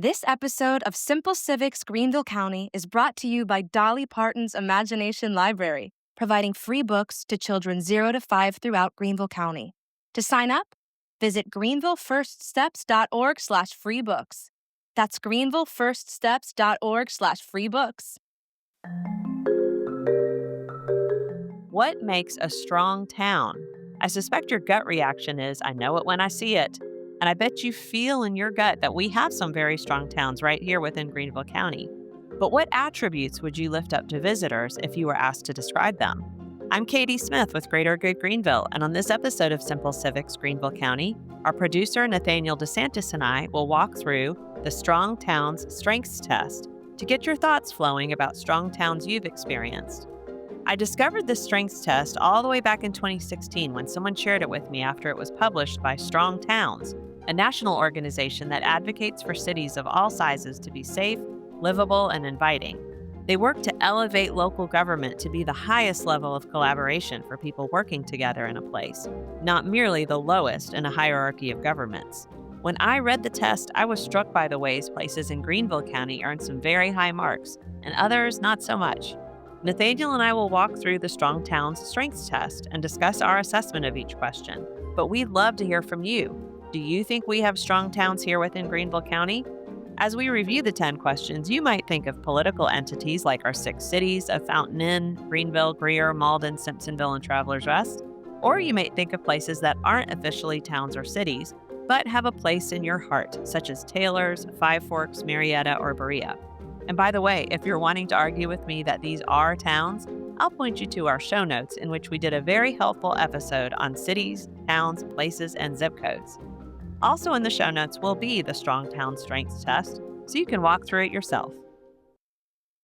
This episode of Simple Civics Greenville County is brought to you by Dolly Parton's Imagination Library, providing free books to children 0 to 5 throughout Greenville County. To sign up, visit greenvillefirststeps.org/freebooks. That's greenvillefirststeps.org/freebooks. What makes a strong town? I suspect your gut reaction is, I know it when I see it. And I bet you feel in your gut that we have some very strong towns right here within Greenville County. But what attributes would you lift up to visitors if you were asked to describe them? I'm Katy Smith with Greater Good Greenville, and on this episode of Simple Civics Greenville County, our producer Nathaniel DeSantis and I will walk through the Strong Towns Strengths Test to get your thoughts flowing about strong towns you've experienced. I discovered this strengths test all the way back in 2016 when someone shared it with me after it was published by Strong Towns, a national organization that advocates for cities of all sizes to be safe, livable, and inviting. They work to elevate local government to be the highest level of collaboration for people working together in a place, not merely the lowest in a hierarchy of governments. When I read the test, I was struck by the ways places in Greenville County earned some very high marks, and others not so much. Nathaniel and I will walk through the Strong Towns Strengths Test and discuss our assessment of each question. But we'd love to hear from you. Do you think we have strong towns here within Greenville County? As we review the 10 questions, you might think of political entities like our 6 cities of Fountain Inn, Greenville, Greer, Mauldin, Simpsonville, and Travelers Rest. Or you might think of places that aren't officially towns or cities, but have a place in your heart, such as Taylor's, Five Forks, Marietta, or Berea. And by the way, if you're wanting to argue with me that these are towns, I'll point you to our show notes in which we did a very helpful episode on cities, towns, places, and zip codes. Also in the show notes will be the Strong Town Strengths Test, so you can walk through it yourself.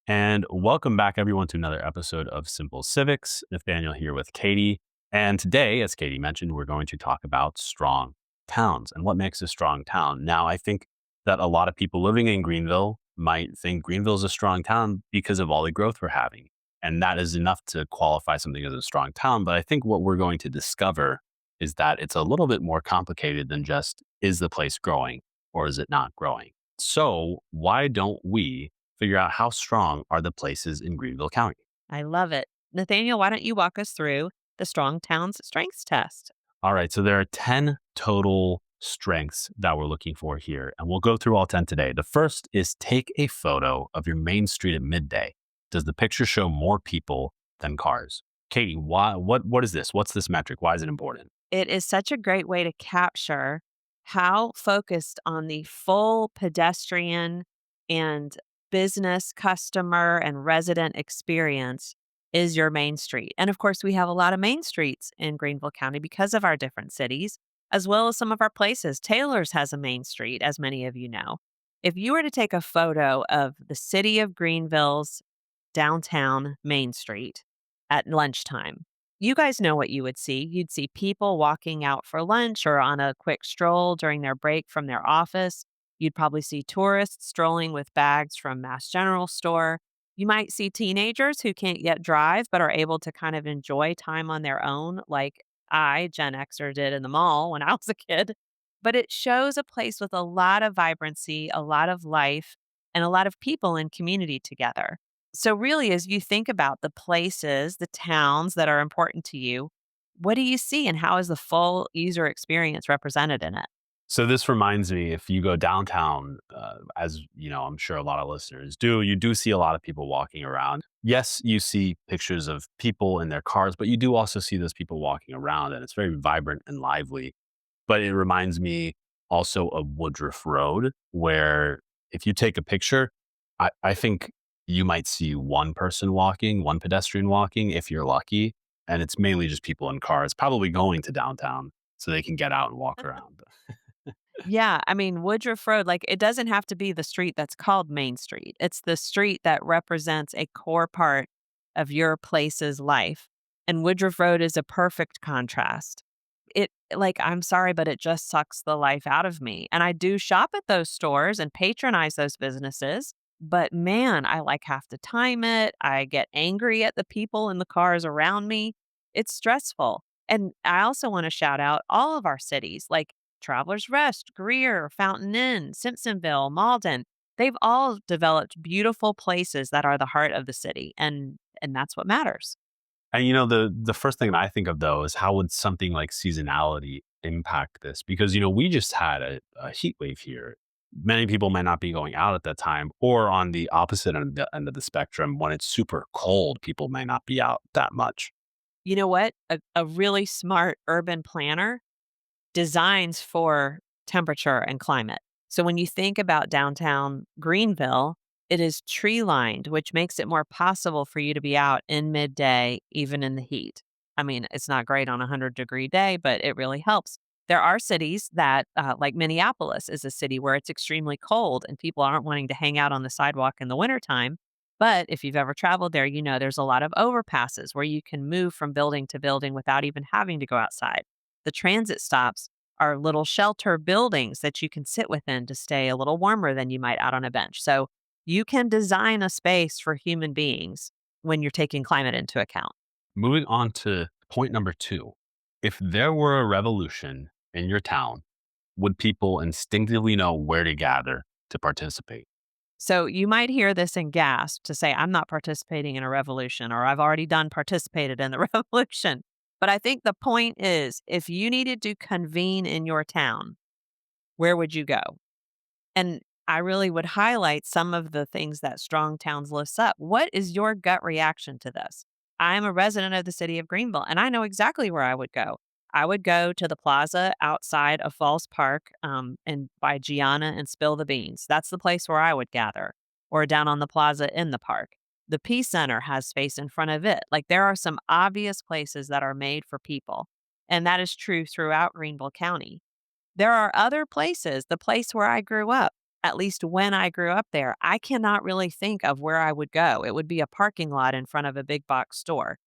And welcome back, everyone, to another episode of Simple Civics. Nathaniel here with Katy. And today, as Katy mentioned, we're going to talk about strong towns and what makes a strong town. Now, I think that a lot of people living in Greenville might think Greenville is a strong town because of all the growth we're having. And that is enough to qualify something as a strong town. But I think what we're going to discover is that it's a little bit more complicated than just, is the place growing or is it not growing? So why don't we figure out how strong are the places in Greenville County? I love it. Nathaniel, why don't you walk us through the Strong Towns Strengths Test? All right, so there are 10 total strengths that we're looking for here, and we'll go through all 10 today. The first is take a photo of your main street at midday. Does the picture show more people than cars? Katy, what is this? What's this metric? Why is it important? It is such a great way to capture how focused on the full pedestrian and business, customer, and resident experience is your main street. And of course, we have a lot of main streets in Greenville County because of our different cities, as well as some of our places. Taylor's has a main street, as many of you know. If you were to take a photo of the city of Greenville's downtown Main Street at lunchtime, you guys know what you would see. You'd see people walking out for lunch or on a quick stroll during their break from their office. You'd probably see tourists strolling with bags from Mass General Store. You might see teenagers who can't yet drive but are able to kind of enjoy time on their own, like I, Gen Xer, did in the mall when I was a kid. But it shows a place with a lot of vibrancy, a lot of life, and a lot of people in community together. So really, as you think about the places, the towns that are important to you, what do you see and how is the full user experience represented in it? So this reminds me, if you go downtown, as you know, I'm sure a lot of listeners do, you do see a lot of people walking around. Yes, you see pictures of people in their cars, but you do also see those people walking around, and it's very vibrant and lively. But it reminds me also of Woodruff Road, where if you take a picture, I think you might see one person walking, one pedestrian walking, if you're lucky. And it's mainly just people in cars, probably going to downtown so they can get out and walk around. Yeah, I mean, Woodruff Road, like it doesn't have to be the street that's called Main Street. It's the street that represents a core part of your place's life. And Woodruff Road is a perfect contrast. I'm sorry, but it just sucks the life out of me. And I do shop at those stores and patronize those businesses. But man, I have to time it. I get angry at the people in the cars around me. It's stressful. And I also want to shout out all of our cities, like Travelers Rest, Greer, Fountain Inn, Simpsonville, Mauldin. They've all developed beautiful places that are the heart of the city, and that's what matters. And the first thing that I think of though is how would something like seasonality impact this? Because we just had a heat wave here. Many people might not be going out at that time, or on the opposite end of the spectrum, when it's super cold, people may not be out that much. You know what? A really smart urban planner designs for temperature and climate. So when you think about downtown Greenville, it is tree lined, which makes it more possible for you to be out in midday, even in the heat. I mean, it's not great on a 100-degree day, but it really helps. There are cities that, like Minneapolis, is a city where it's extremely cold and people aren't wanting to hang out on the sidewalk in the wintertime. But if you've ever traveled there, you know there's a lot of overpasses where you can move from building to building without even having to go outside. The transit stops are little shelter buildings that you can sit within to stay a little warmer than you might out on a bench. So you can design a space for human beings when you're taking climate into account. Moving on to point number 2. If there were a revolution in your town, would people instinctively know where to gather to participate? So you might hear this and gasp to say, I'm not participating in a revolution, or I've already done participated in the revolution. But I think the point is, if you needed to convene in your town, where would you go? And I really would highlight some of the things that Strong Towns lists up. What is your gut reaction to this? I am a resident of the city of Greenville, and I know exactly where I would go. I would go to the plaza outside of Falls Park and by Gianna and spill the beans. That's the place where I would gather, or down on the plaza in the park. The Peace Center has space in front of it. Like, there are some obvious places that are made for people, and that is true throughout Greenville County. There are other places, the place where I grew up, at least when I grew up there, I cannot really think of where I would go. It would be a parking lot in front of a big box store.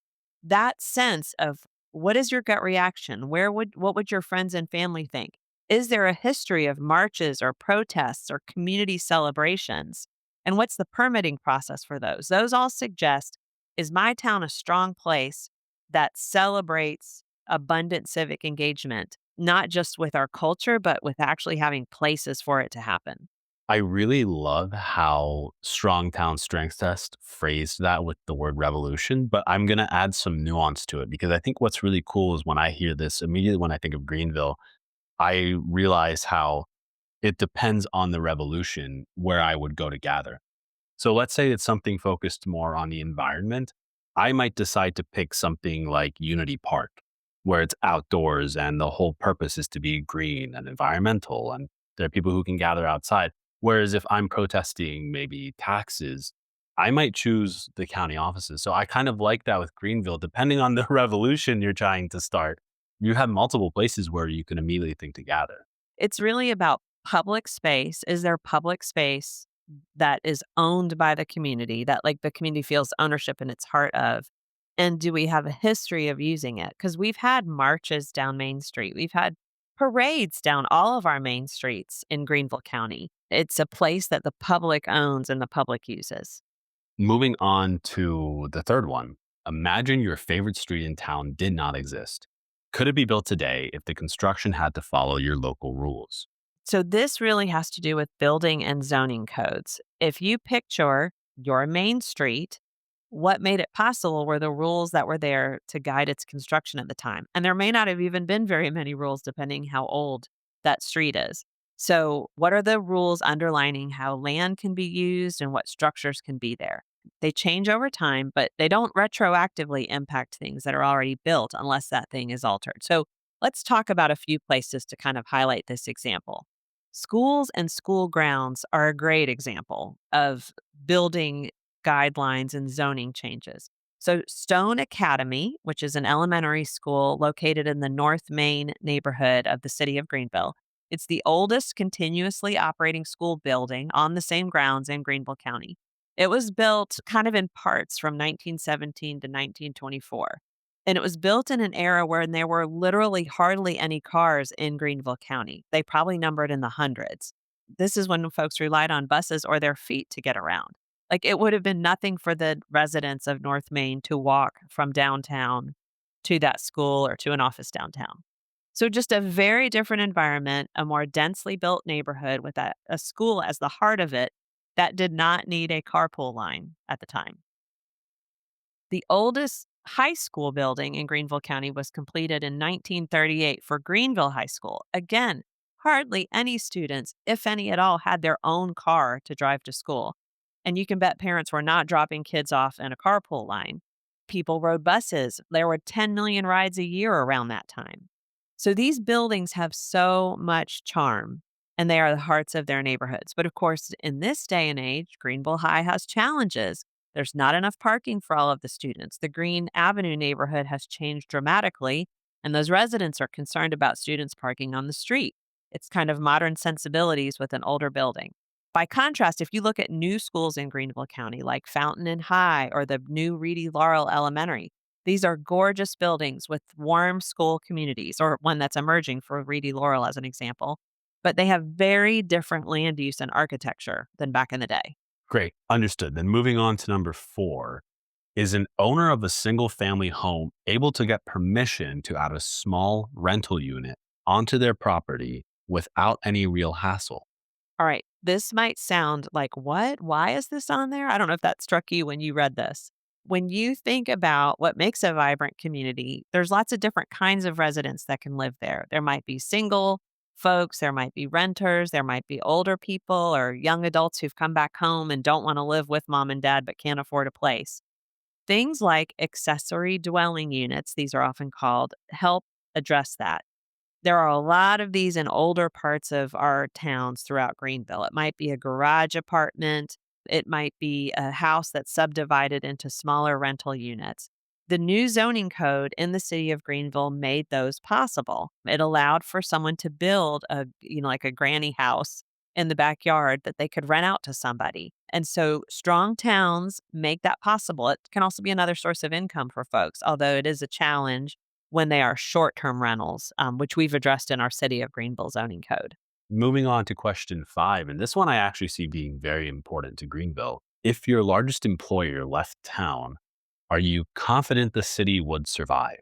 That sense of, what is your gut reaction? What would your friends and family think? Is there a history of marches or protests or community celebrations? And what's the permitting process for those? Those all suggest, is my town a strong place that celebrates abundant civic engagement, not just with our culture, but with actually having places for it to happen? I really love how Strong Town Strengths Test phrased that with the word revolution, but I'm going to add some nuance to it because I think what's really cool is when I hear this, immediately when I think of Greenville, I realize how it depends on the revolution where I would go to gather. So let's say it's something focused more on the environment. I might decide to pick something like Unity Park, where it's outdoors and the whole purpose is to be green and environmental, and there are people who can gather outside. Whereas if I'm protesting maybe taxes, I might choose the county offices. So I kind of like that with Greenville, depending on the revolution you're trying to start. You have multiple places where you can immediately think to gather. It's really about public space. Is there public space that is owned by the community, that like the community feels ownership in its heart of? And do we have a history of using it? Because we've had marches down Main Street. We've had parades down all of our main streets in Greenville County. It's a place that the public owns and the public uses. Moving on to the third one, imagine your favorite street in town did not exist. Could it be built today if the construction had to follow your local rules? So this really has to do with building and zoning codes. If you picture your main street, what made it possible were the rules that were there to guide its construction at the time. And there may not have even been very many rules depending how old that street is. So what are the rules underlining how land can be used and what structures can be there? They change over time, but they don't retroactively impact things that are already built unless that thing is altered. So let's talk about a few places to kind of highlight this example. Schools and school grounds are a great example of building guidelines and zoning changes. So Stone Academy, which is an elementary school located in the North Main neighborhood of the city of Greenville, it's the oldest continuously operating school building on the same grounds in Greenville County. It was built kind of in parts from 1917 to 1924. And it was built in an era where there were literally hardly any cars in Greenville County. They probably numbered in the hundreds. This is when folks relied on buses or their feet to get around. Like, it would have been nothing for the residents of North Main to walk from downtown to that school or to an office downtown. So, just a very different environment, a more densely built neighborhood with a school as the heart of it that did not need a carpool line at the time. The oldest high school building in Greenville County was completed in 1938 for Greenville High School. Again, hardly any students, if any at all, had their own car to drive to school. And you can bet parents were not dropping kids off in a carpool line. People rode buses. There were 10 million rides a year around that time. So these buildings have so much charm and they are the hearts of their neighborhoods. But of course, in this day and age, Greenville High has challenges. There's not enough parking for all of the students. The Green Avenue neighborhood has changed dramatically, and those residents are concerned about students parking on the street. It's kind of modern sensibilities with an older building. By contrast, if you look at new schools in Greenville County, like Fountain and High or the new Reedy Laurel Elementary, these are gorgeous buildings with warm school communities, or one that's emerging for Reedy Laurel as an example. But they have very different land use and architecture than back in the day. Great. Understood. Then moving on to number 4. Is an owner of a single family home able to get permission to add a small rental unit onto their property without any real hassle? All right, this might sound like, what? Why is this on there? I don't know if that struck you when you read this. When you think about what makes a vibrant community, there's lots of different kinds of residents that can live there. There might be single folks, there might be renters, there might be older people or young adults who've come back home and don't want to live with mom and dad but can't afford a place. Things like accessory dwelling units, these are often called, help address that. There are a lot of these in older parts of our towns throughout Greenville. It might be a garage apartment. It might be a house that's subdivided into smaller rental units. The new zoning code in the city of Greenville made those possible. It allowed for someone to build like a granny house in the backyard that they could rent out to somebody. And so strong towns make that possible. It can also be another source of income for folks, although it is a challenge when they are short-term rentals, which we've addressed in our City of Greenville zoning code. Moving on to question 5, and this one I actually see being very important to Greenville. If your largest employer left town, are you confident the city would survive?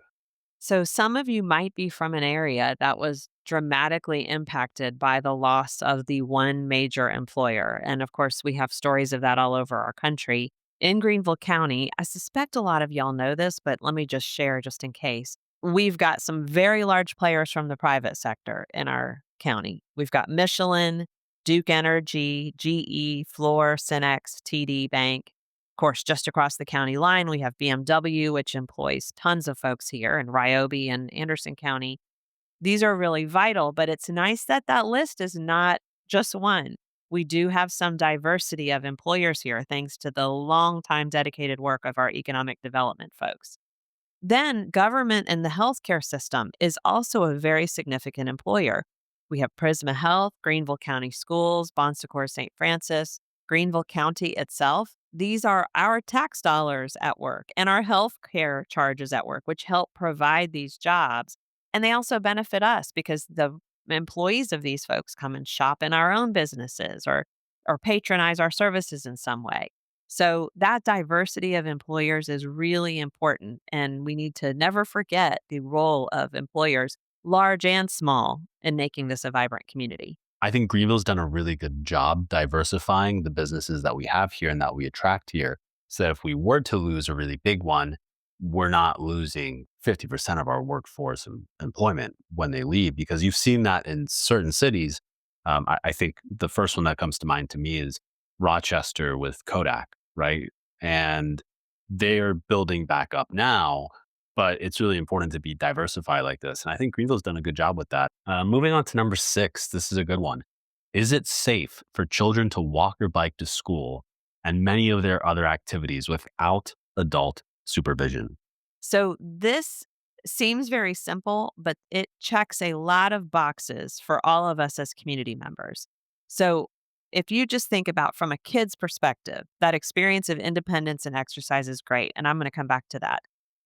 So some of you might be from an area that was dramatically impacted by the loss of the one major employer. And of course, we have stories of that all over our country. In Greenville County, I suspect a lot of y'all know this, but let me just share just in case. We've got some very large players from the private sector in our county. We've got Michelin, Duke Energy, GE, Fluor, Cinex, TD Bank. Of course, just across the county line, we have BMW, which employs tons of folks here in Ryobi and Anderson County. These are really vital, but it's nice that that list is not just one. We do have some diversity of employers here, thanks to the long time dedicated work of our economic development folks. Then, government and the healthcare system is also a very significant employer. We have Prisma Health, Greenville County Schools, Bon Secours St. Francis, Greenville County itself. These are our tax dollars at work and our health care charges at work, which help provide these jobs. And they also benefit us because the employees of these folks come and shop in our own businesses or patronize our services in some way. So that diversity of employers is really important. And we need to never forget the role of employers, large and small, in making this a vibrant community. I think Greenville's done a really good job diversifying the businesses that we have here and that we attract here. So that if we were to lose a really big one, we're not losing 50% of our workforce and employment when they leave, because you've seen that in certain cities. I think the first one that comes to mind to me is Rochester with Kodak, right? And they're building back up now, but it's really important to be diversified like this. And I think Greenville's done a good job with that. Moving on to number 6, this is a good one. Is it safe for children to walk or bike to school and many of their other activities without adult supervision? So this seems very simple, but it checks a lot of boxes for all of us as community members. So if you just think about from a kid's perspective, that experience of independence and exercise is great. And I'm going to come back to that.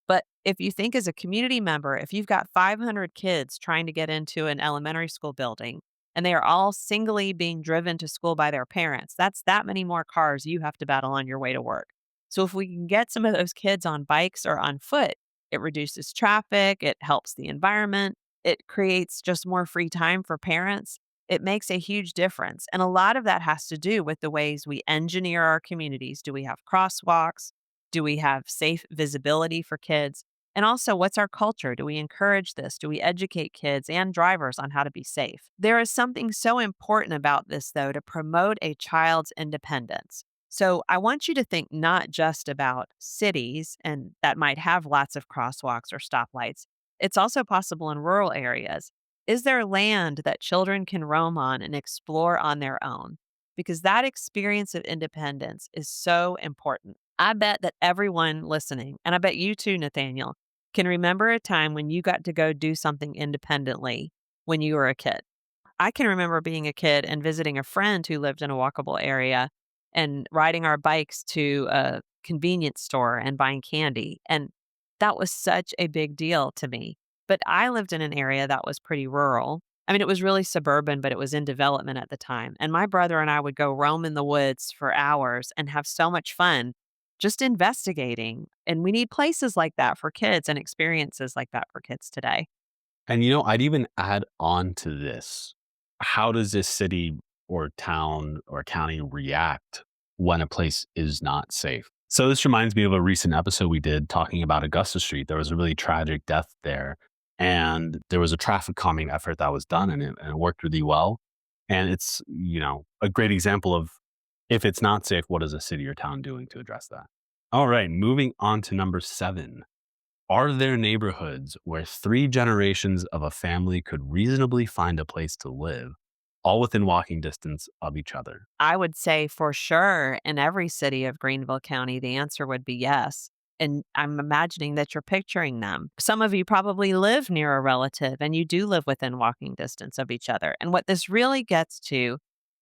But if you think as a community member, if you've got 500 kids trying to get into an elementary school building and they are all singly being driven to school by their parents, that's that many more cars you have to battle on your way to work. So if we can get some of those kids on bikes or on foot, it reduces traffic, it helps the environment, It creates just more free time for parents. It makes a huge difference. And a lot of that has to do with the ways we engineer our communities. Do we have crosswalks? Do we have safe visibility for kids? And also, what's our culture? Do we encourage this? Do we educate kids and drivers on how to be safe? There is something so important about this, though, to promote a child's independence. So I want you to think not just about cities and that might have lots of crosswalks or stoplights. It's also possible in rural areas. Is there land that children can roam on and explore on their own? Because that experience of independence is so important. I bet that everyone listening, and I bet you too, Nathaniel, can remember a time when you got to go do something independently when you were a kid. I can remember being a kid and visiting a friend who lived in a walkable area and riding our bikes to a convenience store and buying candy. And that was such a big deal to me. But I lived in an area that was pretty rural. I mean, it was really suburban, but it was in development at the time. And my brother and I would go roam in the woods for hours and have so much fun just investigating. And we need places like that for kids and experiences like that for kids today. And I'd even add on to this. How does this city or town or county react when a place is not safe? So this reminds me of a recent episode we did talking about Augusta Street. There was a really tragic death there. And there was a traffic calming effort that was done, and it worked really well. And it's, a great example of, if it's not safe, what is a city or town doing to address that? All right, moving on to number 7. Are there neighborhoods where 3 generations of a family could reasonably find a place to live, all within walking distance of each other? I would say for sure in every city of Greenville County, the answer would be yes. And I'm imagining that you're picturing them. Some of you probably live near a relative and you do live within walking distance of each other. And what this really gets to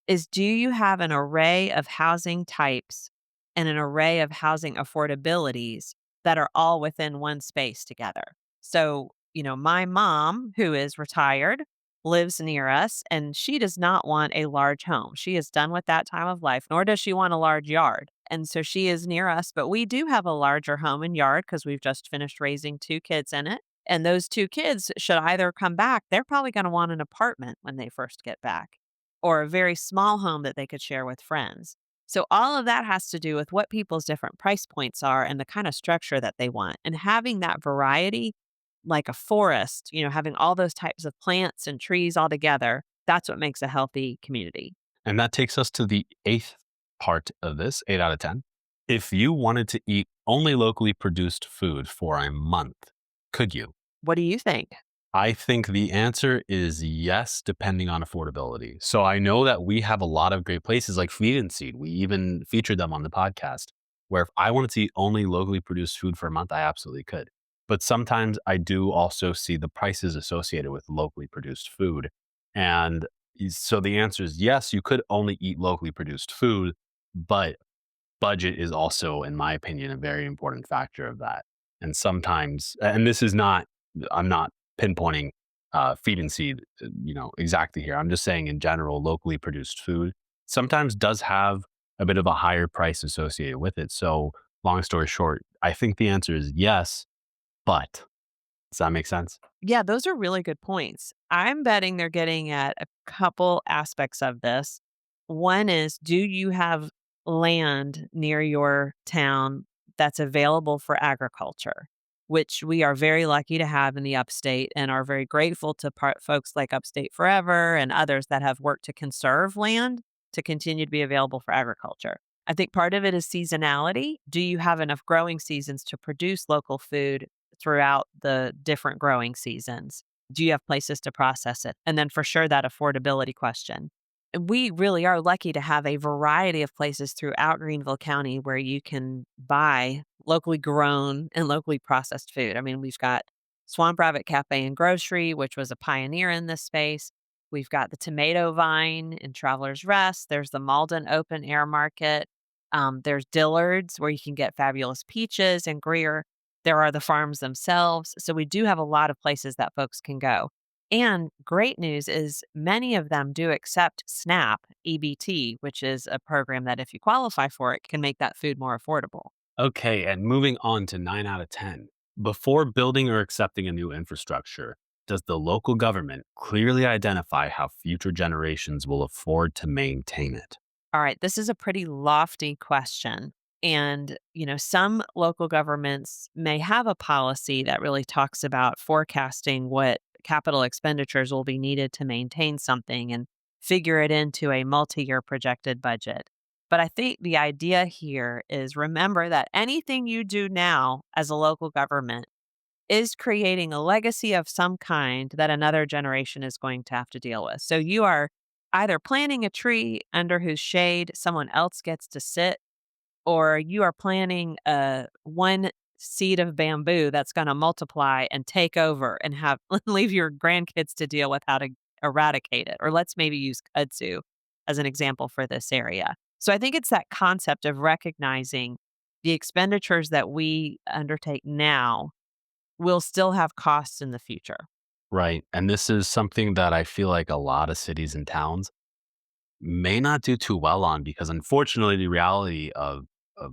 is, do you have an array of housing types and an array of housing affordabilities that are all within one space together? So, my mom, who is retired, lives near us, and she does not want a large home. She is done with that time of life, nor does she want a large yard. And so she is near us, but we do have a larger home and yard because we've just finished raising 2 kids in it. And those 2 kids should either come back, they're probably going to want an apartment when they first get back, or a very small home that they could share with friends. So all of that has to do with what people's different price points are and the kind of structure that they want. And having that variety, like a forest, having all those types of plants and trees all together, that's what makes a healthy community. And that takes us to the 8th part of this, 8 out of 10. If you wanted to eat only locally produced food for a month, could you? What do you think? I think the answer is yes, depending on affordability. So I know that we have a lot of great places like Feed and Seed. We even featured them on the podcast, where if I wanted to eat only locally produced food for a month, I absolutely could. But sometimes I do also see the prices associated with locally produced food. And so the answer is yes, you could only eat locally produced food, but budget is also, in my opinion, a very important factor of that. And sometimes, and this is not, I'm not pinpointing Feed and Seed, exactly here. I'm just saying in general, locally produced food sometimes does have a bit of a higher price associated with it. So long story short, I think the answer is yes, but does that make sense? Yeah, those are really good points. I'm betting they're getting at a couple aspects of this. One is, do you have land near your town that's available for agriculture, which we are very lucky to have in the upstate and are very grateful to folks like Upstate Forever and others that have worked to conserve land to continue to be available for agriculture. I think part of it is seasonality. Do you have enough growing seasons to produce local food throughout the different growing seasons? Do you have places to process it? And then for sure, that affordability question. We really are lucky to have a variety of places throughout Greenville County where you can buy locally grown and locally processed food. I mean, we've got Swamp Rabbit Cafe and Grocery, which was a pioneer in this space. We've got the Tomato Vine in Travelers Rest. There's the Mauldin Open Air Market. There's Dillard's, where you can get fabulous peaches and Greer. There are the farms themselves. So we do have a lot of places that folks can go. And great news is many of them do accept SNAP EBT, which is a program that if you qualify for it, can make that food more affordable. Okay, and moving on to 9 out of 10. Before building or accepting a new infrastructure, does the local government clearly identify how future generations will afford to maintain it? All right, this is a pretty lofty question. And, some local governments may have a policy that really talks about forecasting what capital expenditures will be needed to maintain something and figure it into a multi-year projected budget. But I think the idea here is remember that anything you do now as a local government is creating a legacy of some kind that another generation is going to have to deal with. So you are either planting a tree under whose shade someone else gets to sit, or you are planting one seed of bamboo that's going to multiply and take over and have leave your grandkids to deal with how to eradicate it. Or let's maybe use kudzu as an example for this area. So I think it's that concept of recognizing the expenditures that we undertake now will still have costs in the future. Right. And this is something that I feel like a lot of cities and towns may not do too well on because unfortunately the reality of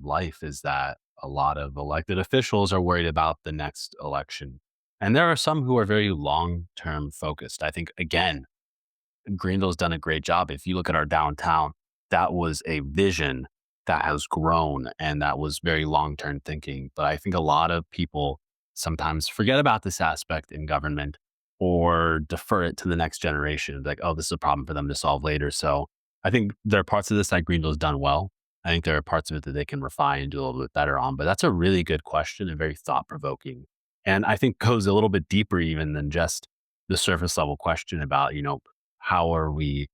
life is that a lot of elected officials are worried about the next election. And there are some who are very long-term focused. I think, again, Greenville's done a great job. If you look at our downtown, that was a vision that has grown and that was very long-term thinking. But I think a lot of people sometimes forget about this aspect in government or defer it to the next generation. Like, oh, this is a problem for them to solve later. So I think there are parts of this that Greenville's done well. I think there are parts of it that they can refine and do a little bit better on. But that's a really good question and very thought-provoking. And I think goes a little bit deeper even than just the surface level question about, how are we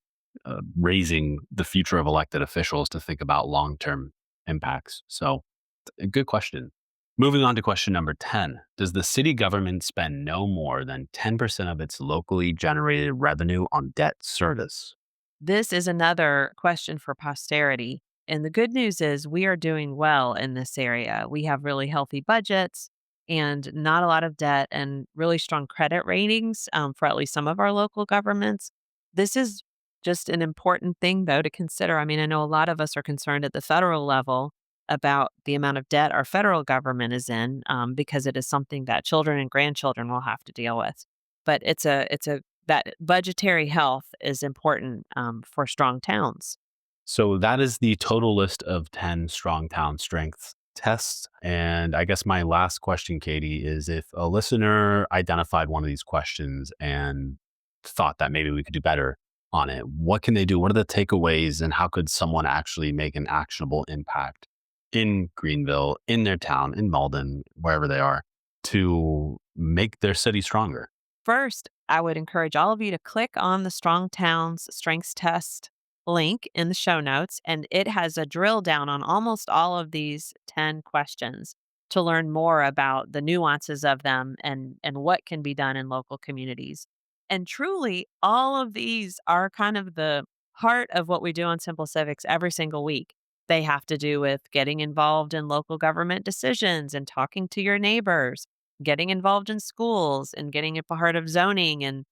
raising the future of elected officials to think about long-term impacts? So a good question. Moving on to question number 10. Does the city government spend no more than 10% of its locally generated revenue on debt service? This is another question for posterity. And the good news is we are doing well in this area. We have really healthy budgets and not a lot of debt and really strong credit ratings for at least some of our local governments. This is just an important thing, though, to consider. I mean, I know a lot of us are concerned at the federal level about the amount of debt our federal government is in because it is something that children and grandchildren will have to deal with. But that budgetary health is important for strong towns. So that is the total list of 10 strong town strength tests. And I guess my last question, Katy, is if a listener identified one of these questions and thought that maybe we could do better on it, what can they do? What are the takeaways and how could someone actually make an actionable impact in Greenville, in their town, in Mauldin, wherever they are, to make their city stronger? First, I would encourage all of you to click on the Strong Towns Strengths Test link in the show notes, and it has a drill down on almost all of these 10 questions to learn more about the nuances of them and what can be done in local communities. And truly, all of these are kind of the heart of what we do on Simple Civics every single week. They have to do with getting involved in local government decisions and talking to your neighbors, getting involved in schools and getting a part of zoning and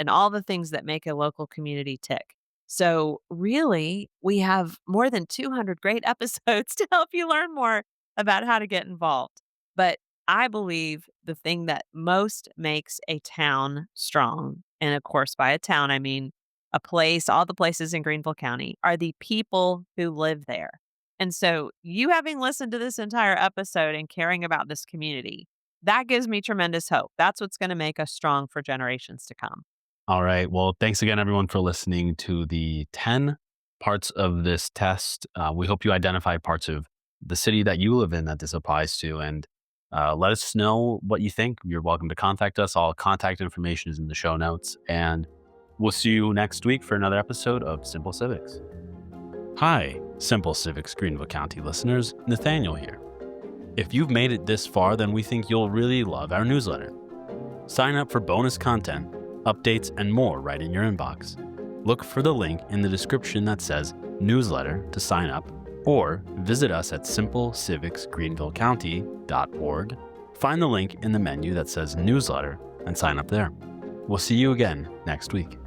all the things that make a local community tick. So really, we have more than 200 great episodes to help you learn more about how to get involved. But I believe the thing that most makes a town strong, and of course, by a town, I mean a place, all the places in Greenville County, are the people who live there. And so you having listened to this entire episode and caring about this community, that gives me tremendous hope. That's what's going to make us strong for generations to come. All right. Well, thanks again, everyone, for listening to the 10 parts of this test. We hope you identify parts of the city that you live in that this applies to, and let us know what you think. You're welcome to contact us. All contact information is in the show notes, and we'll see you next week for another episode of Simple Civics. Hi, Simple Civics Greenville County listeners. Nathaniel here. If you've made it this far, then we think you'll really love our newsletter. Sign up for bonus content, updates, and more right in your inbox. Look for the link in the description that says newsletter to sign up, or visit us at simplecivicsgreenvillecounty.org. Find the link in the menu that says newsletter and sign up there. We'll see you again next week.